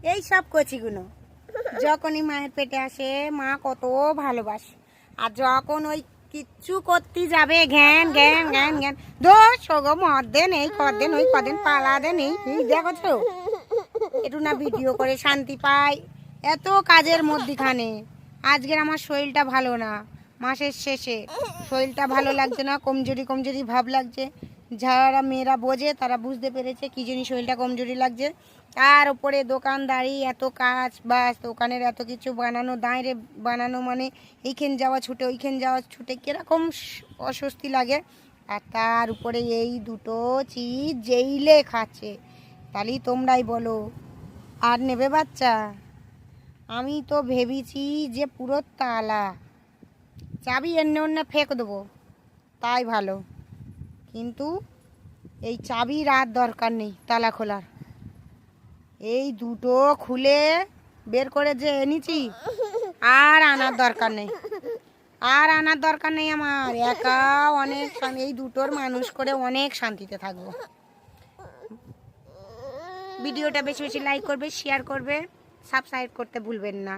এই সব কচিগুলো যখনই মায়ের পেটে আসে মা কত ভালোবাসে, আর যখন ওই কিচ্ছু করতে যাবে ঘ্যান ঘ্যান ঘ্যান ঘ্যান, দোষ গো মদ দেন, এই কদিন ওই কদিন পালা দেন, এই দেখো তো একটু না ভিডিও করে শান্তি পাই এত কাজের মধ্যিখানে। আজকের আমার শরীরটা ভালো না, মাসের শেষে শরীরটা ভালো লাগছে না, কমজোরি কমজোরি ভাব লাগছে। যারা মেয়েরা বোঝে তারা বুঝতে পেরেছে কী জিনিস শরীরটা কমজোরি লাগছে। তার উপরে দোকানদারি, এত কাজ বাস, দোকানের এত কিছু বানানো, দাঁড়ে বানানো, মানে এইখান যাওয়া ছুটে ওইখান যাওয়া ছুটে কীরকম অস্বস্তি লাগে। আর তার উপরে এই দুটো চিজ জেইলে খাচ্ছে, তাহলেই তোমরাই বলো আর নেবে বাচ্চা? আমি তো ভেবেছি যে পুরো তালা চাবি এনে অন্য ফেঁক দেবো, তাই ভালো। কিন্তু এই চাবির আর দরকার নেই তালা খোলার, এই দুটো খুলে বের করে যে এনেছি আর আনার দরকার নেই, আর আনার দরকার নেই আমার। একা অনেক এই দুটোর মানুষ করে অনেক শান্তিতে থাকবো। ভিডিওটা বেশি বেশি লাইক করবে, শেয়ার করবে, সাবস্ক্রাইব করতে ভুলবেন না।